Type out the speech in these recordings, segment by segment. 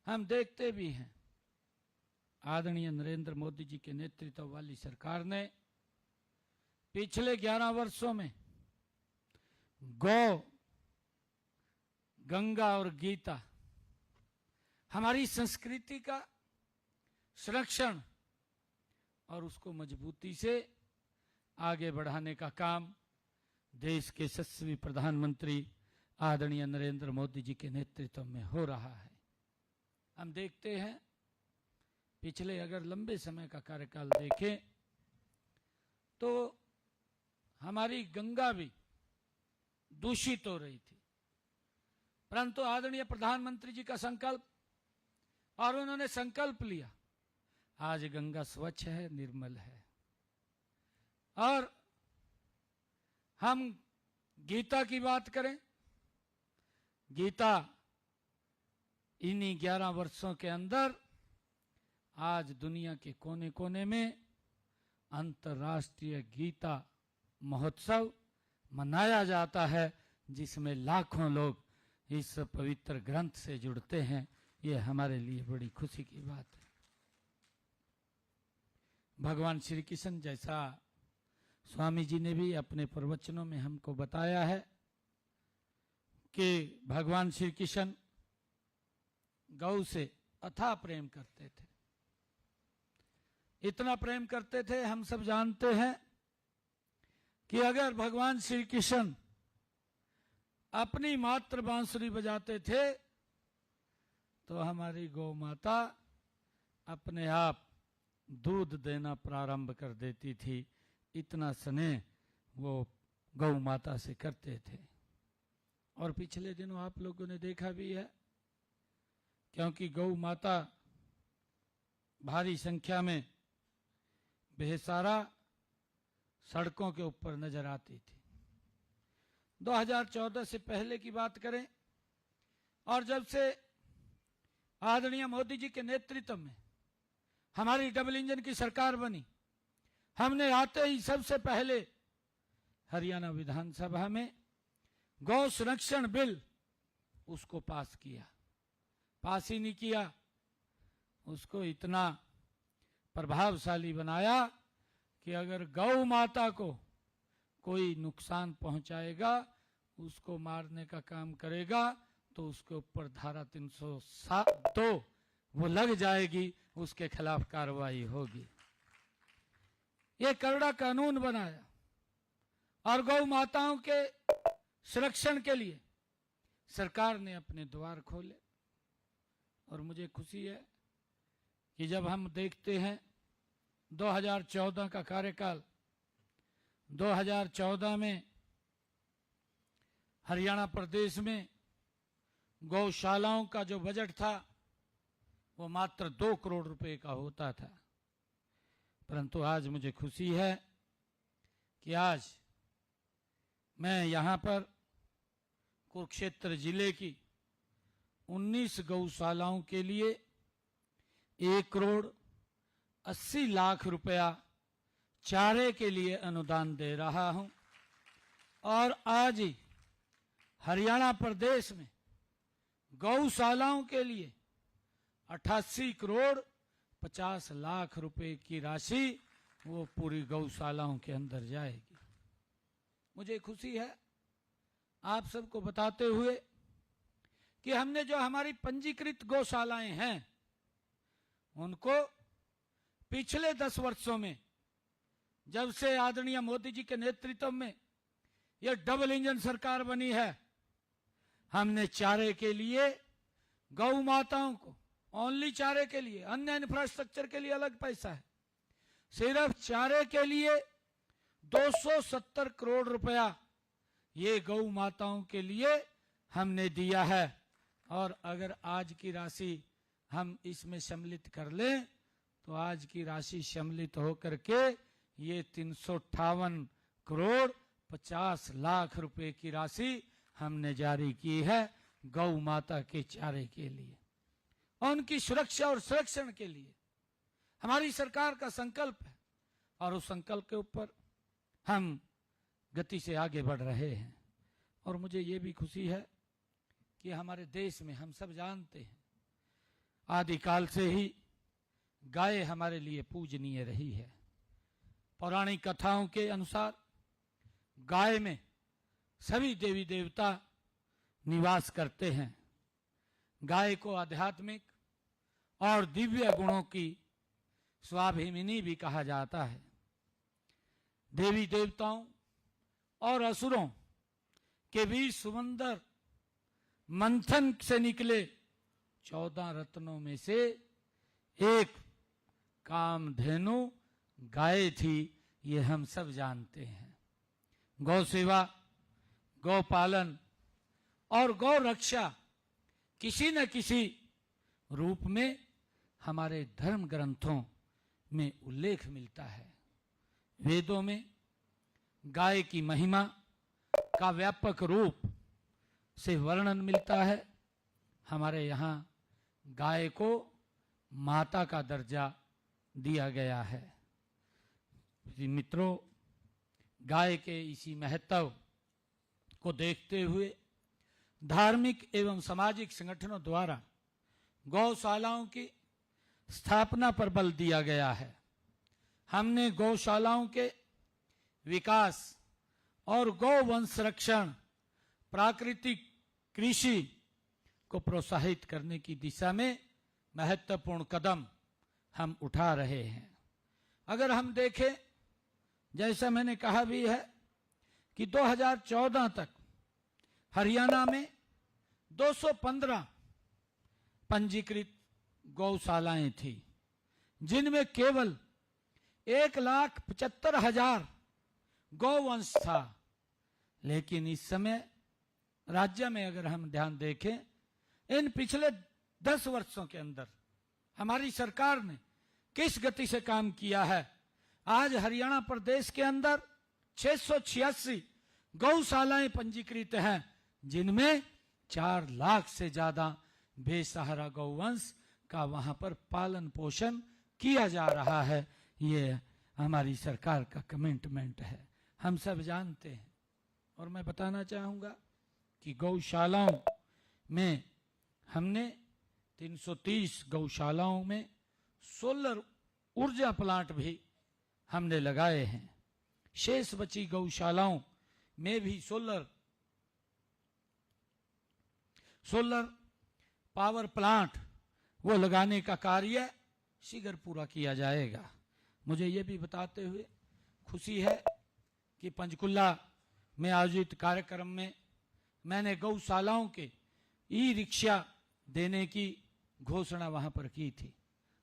हम देखते भी हैं आदरणीय नरेंद्र मोदी जी के नेतृत्व वाली सरकार ने पिछले 11 वर्षों में गौ, गंगा और गीता हमारी संस्कृति का संरक्षण और उसको मजबूती से आगे बढ़ाने का काम देश के यशस्वी प्रधानमंत्री आदरणीय नरेंद्र मोदी जी के नेतृत्व में हो रहा है। हम देखते हैं पिछले अगर लंबे समय का कार्यकाल देखें तो हमारी गंगा भी दूषित हो रही थी, परंतु आदरणीय प्रधानमंत्री जी का संकल्प और उन्होंने संकल्प लिया, आज गंगा स्वच्छ है, निर्मल है। और हम गीता की बात करें, गीता इन्हीं 11 वर्षों के अंदर आज दुनिया के कोने कोने में अंतर्राष्ट्रीय गीता महोत्सव मनाया जाता है, जिसमें लाखों लोग इस पवित्र ग्रंथ से जुड़ते हैं। ये हमारे लिए बड़ी खुशी की बात है। भगवान श्री कृष्ण, जैसा स्वामी जी ने भी अपने प्रवचनों में हमको बताया है कि भगवान श्री कृष्ण गौ से अथाह प्रेम करते थे, इतना प्रेम करते थे। हम सब जानते हैं कि अगर भगवान श्री कृष्ण अपनी मात्र बांसुरी बजाते थे तो हमारी गौ माता अपने आप दूध देना प्रारंभ कर देती थी, इतना स्नेह वो गौ माता से करते थे। और पिछले दिनों आप लोगों ने देखा भी है, क्योंकि गौ माता भारी संख्या में बेसहारा सड़कों के ऊपर नजर आती थी। 2014 से पहले की बात करें और जब से आदरणीय मोदी जी के नेतृत्व में हमारी डबल इंजन की सरकार बनी, हमने आते ही सबसे पहले हरियाणा विधानसभा में गौ संरक्षण बिल उसको पास किया। पास ही नहीं किया, उसको इतना प्रभावशाली बनाया कि अगर गौ माता को कोई नुकसान पहुंचाएगा, उसको मारने का काम करेगा, तो उसके ऊपर धारा 302 वो लग जाएगी, उसके खिलाफ कार्रवाई होगी। ये करड़ा कानून बनाया और गौ माताओं के संरक्षण के लिए सरकार ने अपने द्वार खोले। और मुझे खुशी है कि जब हम देखते हैं 2014 का कार्यकाल, 2014 में हरियाणा प्रदेश में गौशालाओं का जो बजट था वो मात्र 2 करोड़ रुपए का होता था, परंतु आज मुझे खुशी है कि आज मैं यहाँ पर कुरुक्षेत्र जिले की 19 गौशालाओं के लिए 1 करोड़ 80 लाख रुपया चारे के लिए अनुदान दे रहा हूं। और आज ही हरियाणा प्रदेश में गौशालाओं के लिए 88 करोड़ 50 लाख रुपए की राशि वो पूरी गौशालाओं के अंदर जाएगी। मुझे खुशी है आप सबको बताते हुए कि हमने जो हमारी पंजीकृत गौशालाएं हैं उनको पिछले 10 वर्षों में, जब से आदरणीय मोदी जी के नेतृत्व में यह डबल इंजन सरकार बनी है, हमने चारे के लिए गौ माताओं को, ओनली चारे के लिए, अन्य इंफ्रास्ट्रक्चर के लिए अलग पैसा है, सिर्फ चारे के लिए 270 करोड़ रुपया ये गौ माताओं के लिए हमने दिया है। और अगर आज की राशि हम इसमें सम्मिलित कर लें तो आज की राशि सम्मिलित होकर के ये 358 करोड़ 50 लाख रुपए की राशि हमने जारी की है गौ माता के चारे के लिए और उनकी सुरक्षा और संरक्षण के लिए। हमारी सरकार का संकल्प है और उस संकल्प के ऊपर हम गति से आगे बढ़ रहे हैं। और मुझे ये भी खुशी है कि हमारे देश में हम सब जानते हैं आदिकाल से ही गाय हमारे लिए पूजनीय रही है। पौराणिक कथाओं के अनुसार गाय में सभी देवी देवता निवास करते हैं। गाय को आध्यात्मिक और दिव्य गुणों की स्वाभिमानी भी कहा जाता है। देवी देवताओं और असुरों के बीच सुंदर मंथन से निकले 14 रत्नों में से एक कामधेनु गाय थी, ये हम सब जानते हैं। गौ सेवा, गौ पालन और गौ रक्षा किसी न किसी रूप में हमारे धर्म ग्रंथों में उल्लेख मिलता है। वेदों में गाय की महिमा का व्यापक रूप से वर्णन मिलता है। हमारे यहाँ गाय को माता का दर्जा दिया गया है। मित्रों, गाय के इसी महत्व को देखते हुए धार्मिक एवं सामाजिक संगठनों द्वारा गौशालाओं की स्थापना पर बल दिया गया है। हमने गौशालाओं के विकास और गौवंश संरक्षण, प्राकृतिक कृषि को प्रोत्साहित करने की दिशा में महत्वपूर्ण कदम हम उठा रहे हैं। अगर हम देखें, जैसा मैंने कहा भी है कि 2014 तक हरियाणा में 215 पंजीकृत गौशालाएं थी, जिनमें केवल 1,75,000 गौवंश था। लेकिन इस समय राज्य में अगर हम ध्यान देखें, इन पिछले 10 वर्षों के अंदर हमारी सरकार ने किस गति से काम किया है। आज हरियाणा प्रदेश के अंदर 686 गौशालाएं पंजीकृत हैं, जिनमें 4 लाख से ज्यादा बेसहारा गौवंश का वहां पर पालन पोषण किया जा रहा है। ये हमारी सरकार का कमिटमेंट है, हम सब जानते हैं। और मैं बताना चाहूंगा कि गौशालाओं में हमने 330 गौशालाओं में सोलर ऊर्जा प्लांट भी हमने लगाए हैं। शेष बची गौशालाओं में भी सोलर पावर प्लांट वो लगाने का कार्य शीघ्र पूरा किया जाएगा। मुझे ये भी बताते हुए खुशी है कि पंचकुला में आयोजित कार्यक्रम में मैंने गौशालाओं के ई रिक्शा देने की घोषणा वहां पर की थी।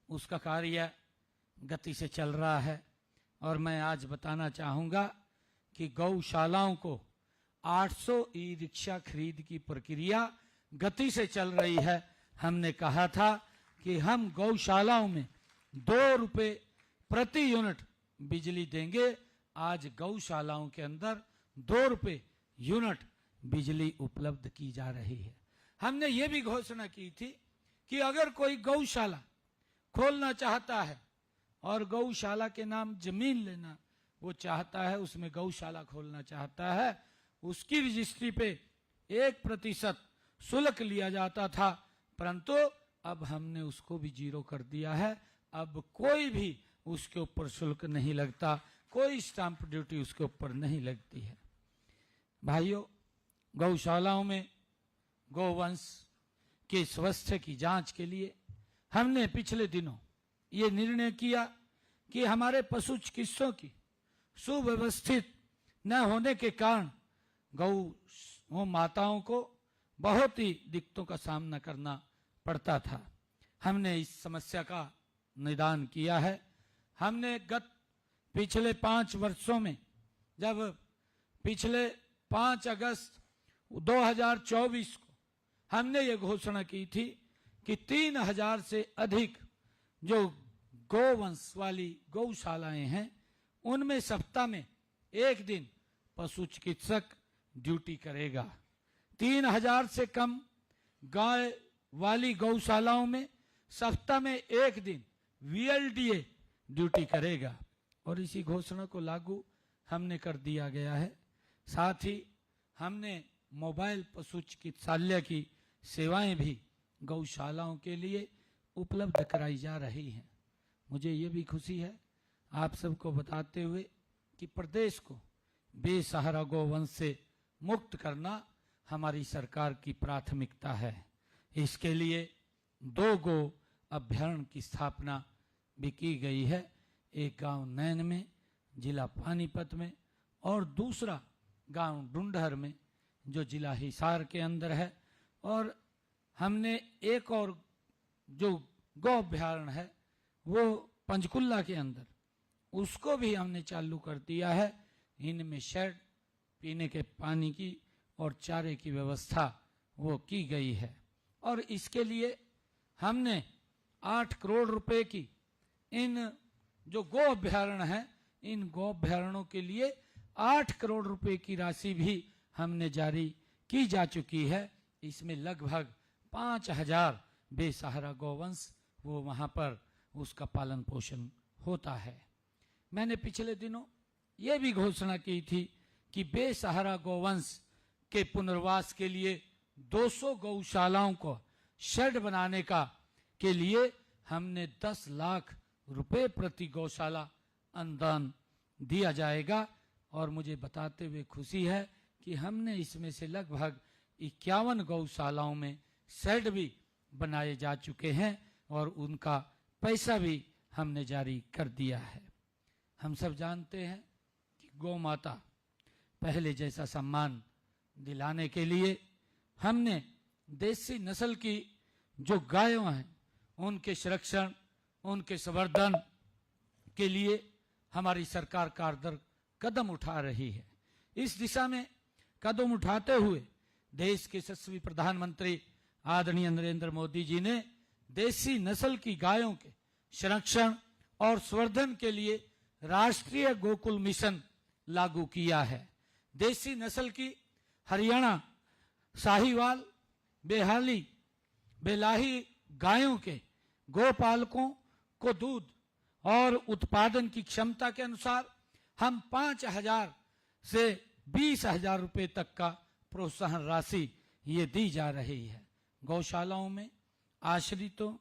उसका कार्य गति से चल रहा है और मैं आज बताना चाहूंगा कि गौशालाओं को 800 ई रिक्शा खरीद की प्रक्रिया गति से चल रही है। हमने कहा था कि हम गौशालाओं में 2 रुपए प्रति यूनिट बिजली देंगे। आज गौशालाओं के अंदर 2 रुपए यूनिट बिजली उपलब्ध की जा रही है। हमने ये भी घोषणा की थी कि अगर कोई गौशाला खोलना चाहता है और गौशाला के नाम जमीन लेना वो चाहता है, उसमें गौशाला खोलना चाहता है, उसकी रजिस्ट्री पे 1% शुल्क लिया जाता था, परंतु अब हमने उसको भी 0 कर दिया है। अब कोई भी उसके ऊपर शुल्क नहीं लगता, कोई स्टाम्प ड्यूटी उसके ऊपर नहीं लगती है। भाइयों, गौशालाओं में गौवंश के स्वास्थ्य की जांच के लिए हमने पिछले दिनों ये निर्णय किया कि हमारे पशु चिकित्सकों की सुव्यवस्थित न होने के कारण गौ माताओं को बहुत ही दिक्कतों का सामना करना पड़ता था। हमने इस समस्या का निदान किया है। हमने पिछले 5 वर्षों में, जब पिछले 5 अगस्त 2024 को हमने ये घोषणा की थी कि 3000 से अधिक जो गौवंश वाली गौशालाएं हैं, उनमें सप्ताह में 1 दिन पशु चिकित्सक ड्यूटी करेगा। 3000 से कम गाय वाली गौशालाओं में सप्ताह में 1 दिन वीएलडीए ड्यूटी करेगा। और इसी घोषणा को लागू हमने कर दिया गया है। साथ ही हमने मोबाइल पशु चिकित्सालय की सेवाएं भी गौशालाओं के लिए उपलब्ध कराई जा रही हैं। मुझे ये भी खुशी है आप सबको बताते हुए कि प्रदेश को बेसहारा गौवंश से मुक्त करना हमारी सरकार की प्राथमिकता है। इसके लिए 2 गो अभ्यारण्य की स्थापना भी की गई है, एक गांव नैन में जिला पानीपत में और दूसरा गांव डुंडहर में जो जिला हिसार के अंदर है। और हमने एक और जो गौ अभ्यारण्य है वो पंचकुला के अंदर, उसको भी हमने चालू कर दिया है। इनमें शेड, पीने के पानी की और चारे की व्यवस्था वो की गई है। और इसके लिए हमने 8 करोड़ रुपए की इन जो गौ अभ्यारण्य है, इन गौ अभ्यारण्यों के लिए 8 करोड़ रुपए की राशि भी हमने जारी की जा चुकी है। इसमें लगभग 5000 बेसहारा गौवंश वो वहां पर उसका पालन पोषण होता है। मैंने पिछले दिनों ये भी घोषणा की थी कि बेसहारा गौवंश के पुनर्वास के लिए 200 गौशालाओं को शेड बनाने के लिए हमने 10 लाख रुपए प्रति गौशाला अनुदान दिया जाएगा। और मुझे बताते हुए खुशी है कि हमने इसमें से लगभग 51 गौशालाओं में शेड भी बनाए जा चुके हैं और उनका पैसा भी हमने जारी कर दिया है। हम सब जानते हैं कि गौ माता पहले जैसा सम्मान दिलाने के लिए हमने देसी नस्ल की जो गायों हैं उनके संरक्षण, उनके संवर्धन के लिए हमारी सरकार कारगर कदम उठा रही है। इस दिशा में कदम उठाते हुए देश के यशस्वी प्रधानमंत्री आदरणीय नरेंद्र मोदी जी ने देसी नस्ल की गायों के संरक्षण और संवर्धन के लिए राष्ट्रीय गोकुल मिशन लागू किया है। देसी नस्ल की हरियाणा साहिवाल, बेलाही गायों के गोपालकों को दूध और उत्पादन की क्षमता के अनुसार हम 5000 से 20,000 रुपए तक का प्रोत्साहन राशि ये दी जा रही है। गौशालाओं में आश्रितों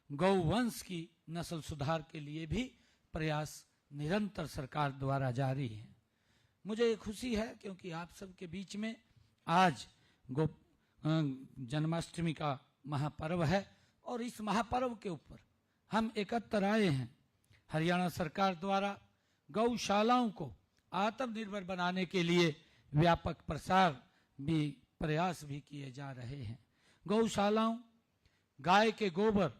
गौवंश की नस्ल सुधार के लिए भी प्रयास निरंतर सरकार द्वारा जारी है। मुझे खुशी है क्योंकि आप सबके बीच में आज जन्माष्टमी का महापर्व है और इस महापर्व के ऊपर हम एकत्र आए हैं। हरियाणा सरकार द्वारा गौशालाओं को आत्मनिर्भर बनाने के लिए व्यापक प्रसार भी प्रयास भी किए जा रहे हैं। गौशालाओं गाय के गोबर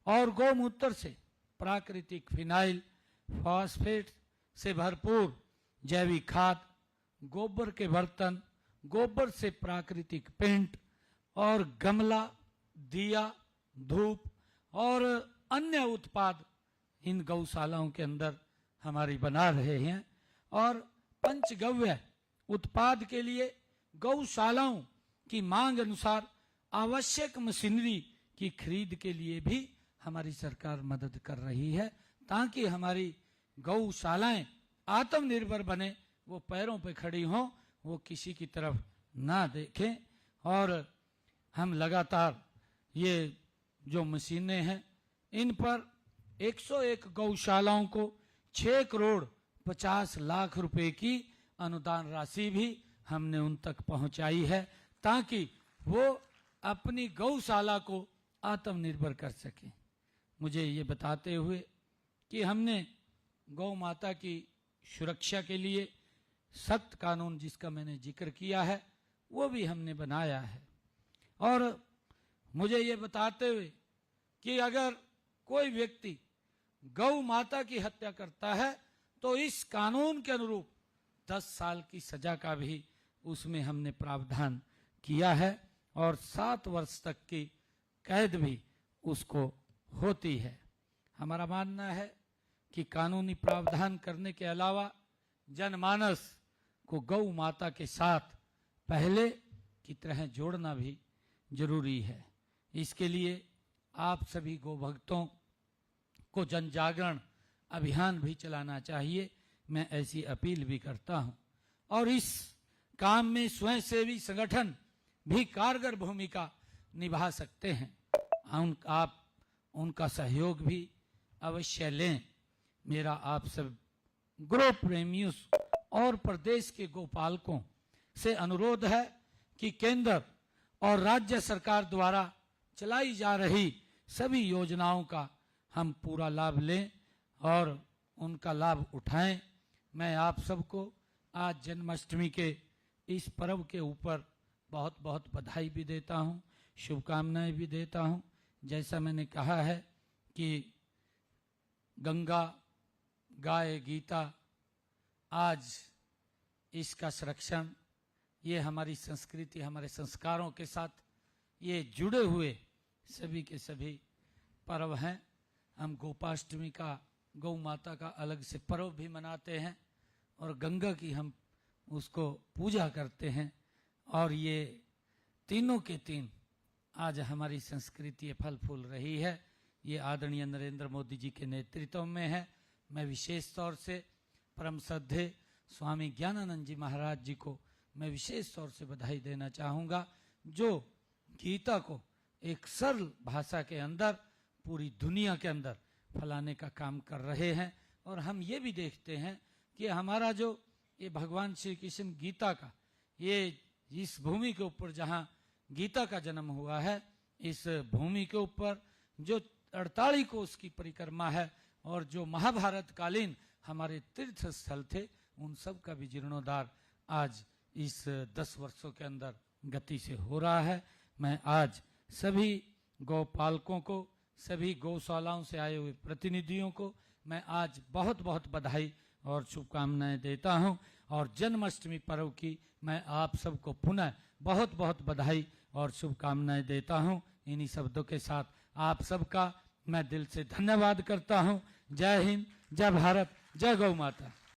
और गौमूत्र से प्राकृतिक फिनाइल, फॉस्फेट से भरपूर जैविक खाद, गोबर के बर्तन, गोबर से प्राकृतिक पेंट और गमला, दिया, धूप और अन्य उत्पाद इन गौशालाओं के अंदर हमारी बना रहे हैं। और पंचगव्य उत्पाद के लिए गौशालाओं की मांग अनुसार आवश्यक मशीनरी की खरीद के लिए भी हमारी सरकार मदद कर रही है ताकि हमारी गौशालाएं आत्मनिर्भर बने, वो पैरों पे खड़ी हों, वो किसी की तरफ ना देखें। और हम लगातार ये जो मशीनें हैं इन पर 101 गौशालाओं को 6 करोड़ 50 लाख रुपए की अनुदान राशि भी हमने उन तक पहुंचाई है ताकि वो अपनी गौशाला को आत्मनिर्भर कर सके। मुझे ये बताते हुए कि हमने गौ माता की सुरक्षा के लिए सख्त कानून जिसका मैंने जिक्र किया है वो भी हमने बनाया है। और मुझे ये बताते हुए कि अगर कोई व्यक्ति गौ माता की हत्या करता है तो इस कानून के अनुरूप 10 साल की सजा का भी उसमें हमने प्रावधान किया है और 7 वर्ष तक की कैद भी उसको होती है। हमारा मानना है कि कानूनी प्रावधान करने के अलावा जनमानस को गौ माता के साथ पहले की तरह जोड़ना भी जरूरी है। इसके लिए आप सभी गौ भक्तों को जन जागरण अभियान भी चलाना चाहिए, मैं ऐसी अपील भी करता हूं। और इस काम में स्वयंसेवी संगठन भी कारगर भूमिका निभा सकते हैं। आप उनका सहयोग भी अवश्य लें। मेरा आप सब गो प्रेमियों और प्रदेश के गोपालकों से अनुरोध है कि केंद्र और राज्य सरकार द्वारा चलाई जा रही सभी योजनाओं का हम पूरा लाभ लें और उनका लाभ उठाएं। मैं आप सबको आज जन्माष्टमी के इस पर्व के ऊपर बहुत बहुत बधाई भी देता हूं, शुभकामनाएं भी देता हूं। जैसा मैंने कहा है कि गंगा गाय गीता, आज इसका संरक्षण, ये हमारी संस्कृति, हमारे संस्कारों के साथ ये जुड़े हुए सभी के सभी पर्व हैं। हम गोपाष्टमी का, गौ माता का अलग से पर्व भी मनाते हैं और गंगा की हम उसको पूजा करते हैं। और ये तीनों के तीन आज हमारी संस्कृति फल फूल रही है। ये आदरणीय नरेंद्र मोदी जी के नेतृत्व में है। मैं विशेष तौर से परम श्रद्धेय स्वामी ज्ञानानंद जी महाराज जी को मैं विशेष तौर से बधाई देना चाहूँगा, जो गीता को एक सरल भाषा के अंदर पूरी दुनिया के अंदर फैलाने का काम कर रहे हैं। और हम ये भी देखते हैं कि हमारा जो ये भगवान श्री कृष्ण गीता का, ये इस भूमि के ऊपर जहाँ गीता का जन्म हुआ है, इस भूमि के ऊपर जो 48 कोस की परिक्रमा है और जो महाभारत कालीन हमारे तीर्थ स्थल थे, उन सब का भी जीर्णोद्धार आज इस 10 वर्षों के अंदर गति से हो रहा है। मैं आज सभी गौपालकों को, सभी गौशालाओं से आए हुए प्रतिनिधियों को मैं आज बहुत बहुत बधाई और शुभकामनाएं देता हूं। और जन्माष्टमी पर्व की मैं आप सबको पुनः बहुत बहुत बधाई और शुभकामनाएं देता हूं। इन्हीं शब्दों के साथ आप सबका मैं दिल से धन्यवाद करता हूं। जय हिंद, जय भारत, जय गौ माता।